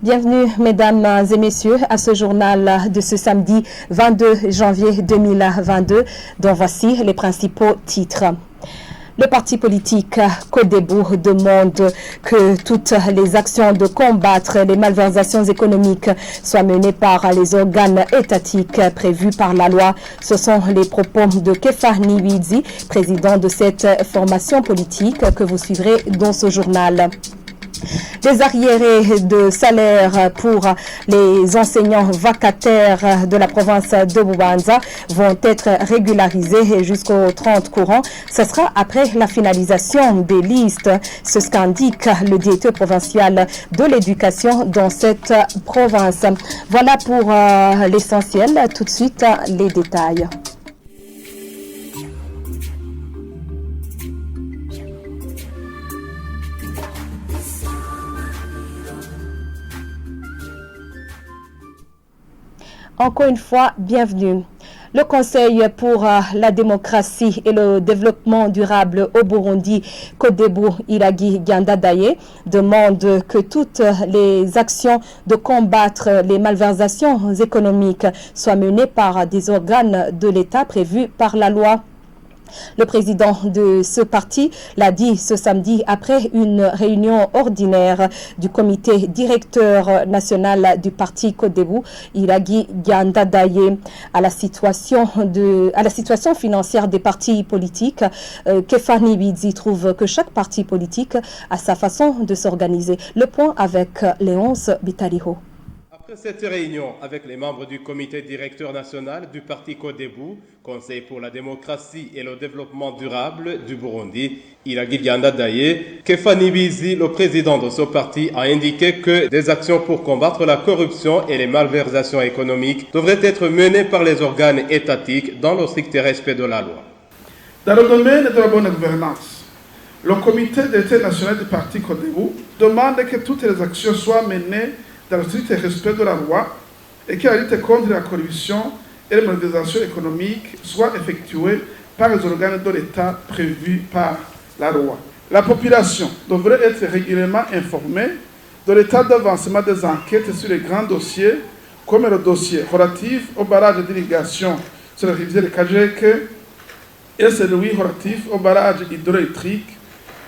Bienvenue, mesdames et messieurs, à ce journal de ce samedi 22 janvier 2022, dont voici les principaux titres. Le parti politique Codebu demande que toutes les actions de combattre les malversations économiques soient menées par les organes étatiques prévus par la loi. Ce sont les propos de Kefa Nibizi, président de cette formation politique que vous suivrez dans ce journal. Les arriérés de salaire pour les enseignants vacataires de la province de Bubanza vont être régularisés jusqu'au 30 courant. Ce sera après la finalisation des listes. C'est ce qu'indique le directeur provincial de l'éducation dans cette province. Voilà pour l'essentiel. Tout de suite, les détails. Encore une fois, bienvenue. Le Conseil pour la démocratie et le développement durable au Burundi, Codebu Iragi Gandadaye, demande que toutes les actions de combattre les malversations économiques soient menées par des organes de l'État prévus par la loi. Le président de ce parti l'a dit ce samedi après une réunion ordinaire du comité directeur national du parti Codebu, Iragi Gandadaye, à la situation financière des partis politiques. Kefa Nibizi trouve que chaque parti politique a sa façon de s'organiser. Le point avec Léonce Bitariho. Après cette réunion avec les membres du comité directeur national du parti Codebu, Conseil pour la démocratie et le développement durable du Burundi, Iragi Gandadaye, Kefa Nibizi, le président de ce parti, a indiqué que des actions pour combattre la corruption et les malversations économiques devraient être menées par les organes étatiques dans le strict respect de la loi. Dans le domaine de la bonne gouvernance, le comité directeur national du parti Codebu demande que toutes les actions soient menées dans le strict respect de la loi et que la lutte contre la corruption et les malversations économiques soient effectuées par les organes de l'État prévus par la loi. La population devrait être régulièrement informée de l'état d'avancement des enquêtes sur les grands dossiers, comme le dossier relatif au barrage d'irrigation sur la rivière Kajeke et celui relatif au barrage hydroélectrique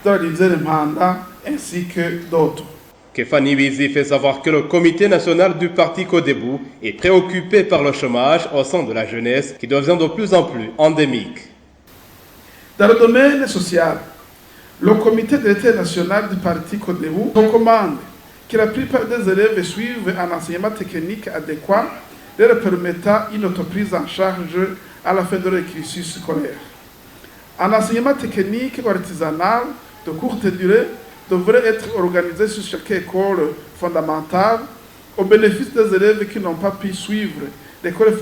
de la rivière Manda, ainsi que d'autres. Kefa Nibizi fait savoir que le comité national du parti Codebu est préoccupé par le chômage au sein de la jeunesse qui devient de plus en plus endémique. Dans le domaine social, le comité directeur national du parti Codebu recommande que la plupart des élèves suivent un enseignement technique adéquat leur permettant une autoprise en charge à la fin de leur cursus scolaire. Un enseignement technique ou artisanal de courte durée devrait être organisé sur chaque école fondamentale au bénéfice des élèves qui n'ont pas pu suivre l'école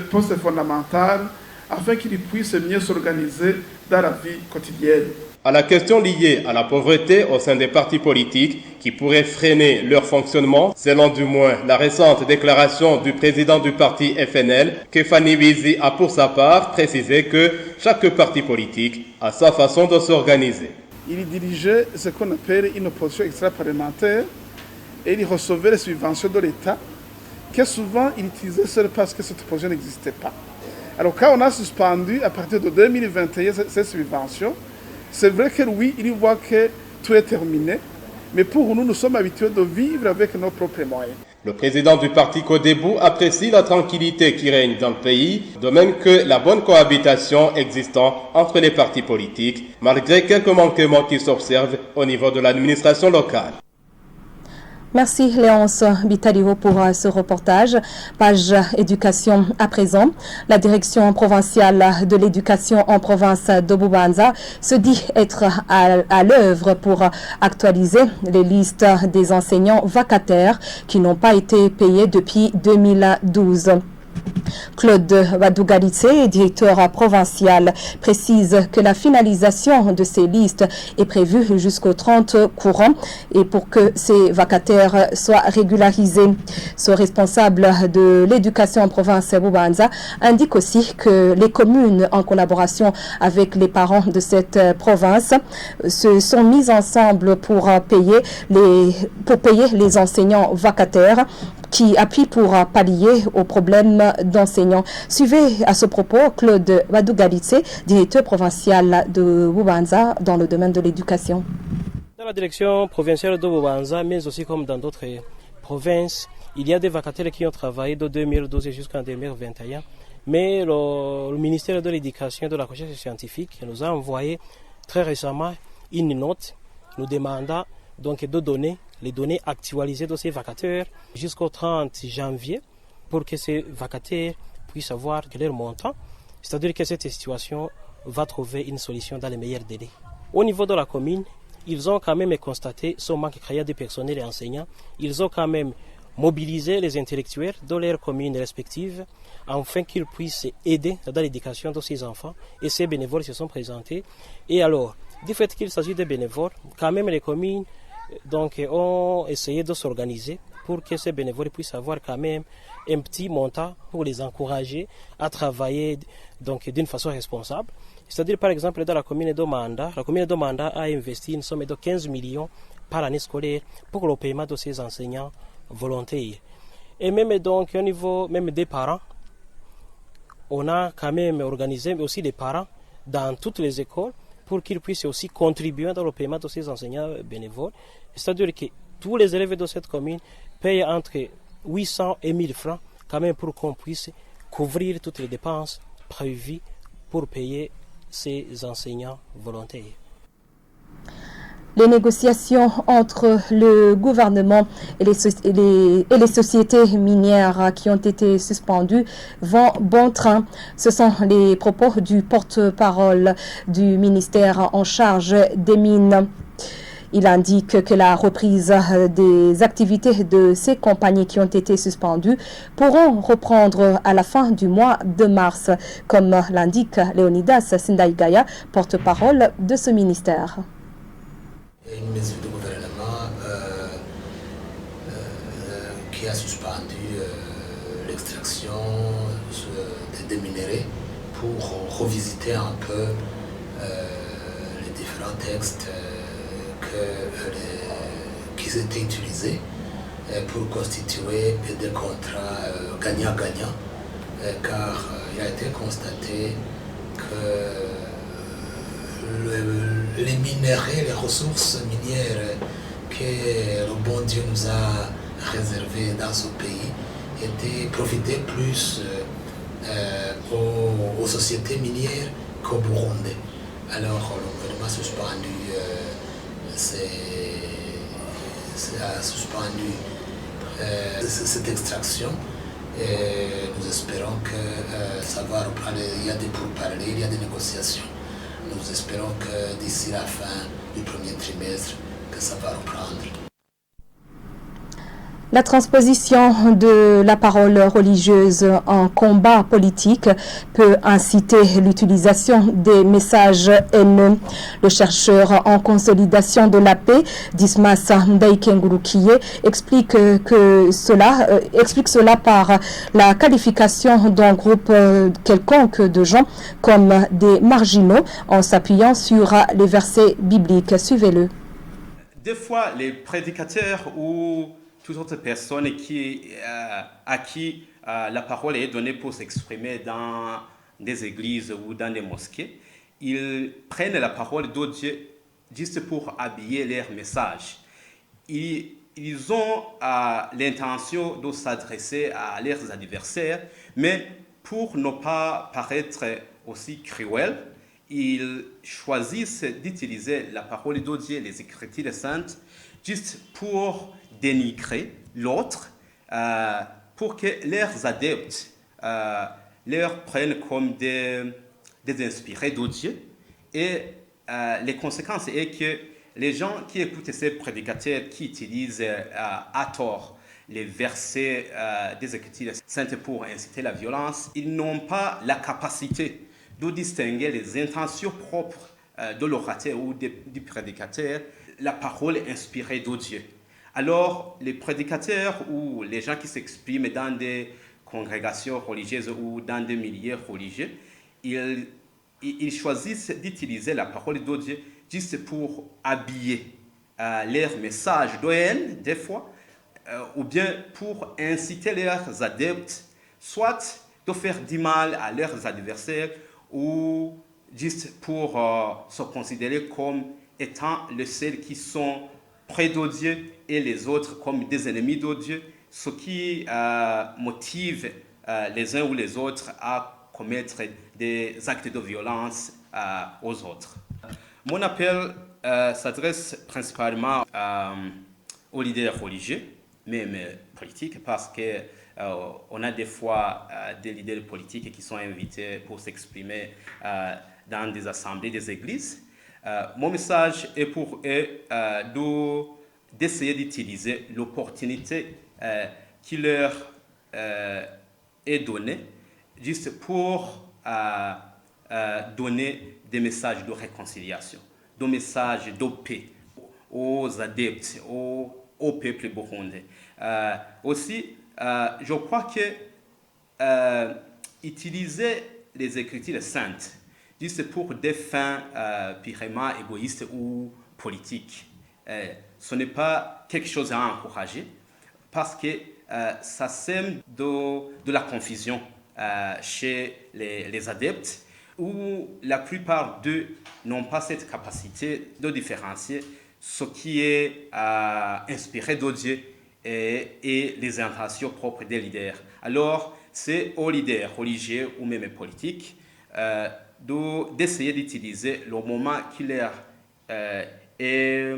post-fondamentale afin qu'ils puissent mieux s'organiser dans la vie quotidienne. À la question liée à la pauvreté au sein des partis politiques qui pourrait freiner leur fonctionnement, selon du moins la récente déclaration du président du parti FNL, Kefa Nibizi a pour sa part précisé que chaque parti politique a sa façon de s'organiser. Il dirigeait ce qu'on appelle une opposition extra-parlementaire et il recevait les subventions de l'État que souvent il utilisait seul parce que cette opposition n'existait pas. Alors quand on a suspendu à partir de 2021 ces subventions, c'est vrai que oui, il voit que tout est terminé, mais pour nous, nous sommes habitués de vivre avec nos propres moyens. Le président du parti Codebu apprécie la tranquillité qui règne dans le pays, de même que la bonne cohabitation existant entre les partis politiques, malgré quelques manquements qui s'observent au niveau de l'administration locale. Merci Léonce Bitariho pour ce reportage. Page éducation à présent. La direction provinciale de l'éducation en province de Bubanza se dit être à l'œuvre pour actualiser les listes des enseignants vacataires qui n'ont pas été payés depuis 2012. Claude Wadougaritse, directeur provincial, précise que la finalisation de ces listes est prévue jusqu'au 30 courant et pour que ces vacataires soient régularisés. Ce responsable de l'éducation en province Bubanza indique aussi que les communes, en collaboration avec les parents de cette province, se sont mises ensemble pour payer les enseignants vacataires qui appuient pour pallier aux problèmes d'enseignants. Suivez à ce propos Claude Wadougaritse, directeur provincial de Bubanza dans le domaine de l'éducation. Dans la direction provinciale de Bubanza, mais aussi comme dans d'autres provinces, il y a des vacataires qui ont travaillé de 2012 jusqu'en 2021. Mais le ministère de l'Éducation et de la Recherche scientifique nous a envoyé très récemment une note nous demandant donc de donner les données actualisées de ces vacataires jusqu'au 30 janvier pour que ces vacataires puissent avoir leur montant. C'est-à-dire que cette situation va trouver une solution dans les meilleurs délais. Au niveau de la commune, ils ont quand même constaté ce manque criant de personnel et enseignants. Ils ont quand même mobilisé les intellectuels de leurs communes respectives afin qu'ils puissent aider dans l'éducation de ces enfants. Et ces bénévoles se sont présentés. Et alors, du fait qu'il s'agit de bénévoles, quand même les communes ont essayé de s'organiser pour que ces bénévoles puissent avoir quand même un petit montant pour les encourager à travailler d'une façon responsable. C'est-à-dire par exemple dans la commune de Manda a investi une somme de 15 millions par année scolaire pour le paiement de ses enseignants volontaires. Et même donc au niveau même des parents, on a quand même organisé aussi des parents dans toutes les écoles pour qu'ils puissent aussi contribuer dans le paiement de ces enseignants bénévoles. C'est-à-dire que tous les élèves de cette commune payent entre 800 et 1000 francs quand même pour qu'on puisse couvrir toutes les dépenses prévues pour payer ces enseignants volontaires. Les négociations entre le gouvernement et les sociétés minières qui ont été suspendues vont bon train. Ce sont les propos du porte-parole du ministère en charge des mines. Il indique que la reprise des activités de ces compagnies qui ont été suspendues pourront reprendre à la fin du mois de mars, comme l'indique Léonidas Sindaïgaya, porte-parole de ce ministère. Une mesure du gouvernement qui a suspendu l'extraction des minéraux pour revisiter un peu les différents textes qui étaient utilisés pour constituer des contrats gagnant-gagnant, car il a été constaté que les minéraux, les ressources minières que le bon Dieu nous a réservées dans ce pays profitaient plus aux sociétés minières qu'au Burundi. Alors le gouvernement a suspendu cette extraction et nous espérons que ça va reprendre. Il y a des pourparlers, il y a des négociations. Nous espérons que d'ici la fin du premier trimestre, que ça va reprendre. La transposition de la parole religieuse en combat politique peut inciter l'utilisation des messages haineux. Le chercheur en consolidation de la paix, Dismas Ndaikengurukiye, explique cela par la qualification d'un groupe quelconque de gens comme des marginaux en s'appuyant sur les versets bibliques. Suivez-le. Des fois, les prédicateurs ou toute autre personne à qui la parole est donnée pour s'exprimer dans des églises ou dans des mosquées, ils prennent la parole de Dieu juste pour habiller leur message. Ils ont l'intention de s'adresser à leurs adversaires, mais pour ne pas paraître aussi cruels, ils choisissent d'utiliser la parole de Dieu, les Écritures saintes, juste pour dénigrer l'autre, pour que leurs adeptes leur prennent comme des inspirés de Dieu. Et les conséquences est que les gens qui écoutent ces prédicateurs qui utilisent à tort les versets des Écritures saintes pour inciter la violence, ils n'ont pas la capacité de distinguer les intentions propres de l'orateur ou du prédicateur, la parole inspirée de Dieu. Alors, les prédicateurs ou les gens qui s'expriment dans des congrégations religieuses ou dans des milieux religieux, ils choisissent d'utiliser la parole de Dieu juste pour habiller leur message de haine, des fois, ou bien pour inciter leurs adeptes, soit de faire du mal à leurs adversaires, ou juste pour se considérer comme étant les seuls qui sont près de Dieu et les autres comme des ennemis de Dieu, ce qui motive les uns ou les autres à commettre des actes de violence aux autres. Mon appel s'adresse principalement aux leaders religieux, même politiques, parce qu'on a des fois des leaders politiques qui sont invités pour s'exprimer dans des assemblées des églises. Mon message est pour eux d'essayer d'utiliser l'opportunité qui leur est donnée juste pour donner des messages de réconciliation, des messages de paix aux adeptes, au peuple burundais. Aussi, je crois que utiliser les Écritures saintes juste pour des fins purement égoïstes ou politiques, ce n'est pas quelque chose à encourager parce que ça sème de la confusion chez les adeptes où la plupart d'eux n'ont pas cette capacité de différencier ce qui est inspiré de Dieu et les intentions propres des leaders. Alors, c'est aux leaders religieux ou même politiques d'essayer d'utiliser le moment qui leur est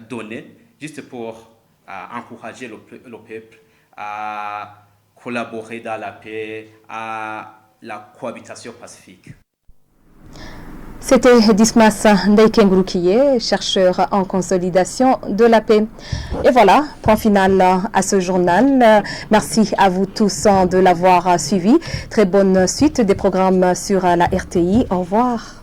donné juste pour encourager le peuple à collaborer dans la paix, à la cohabitation pacifique. C'était Dismas Ndeikengurukiye, chercheur en consolidation de la paix. Et voilà, point final à ce journal. Merci à vous tous de l'avoir suivi. Très bonne suite des programmes sur la RTI. Au revoir.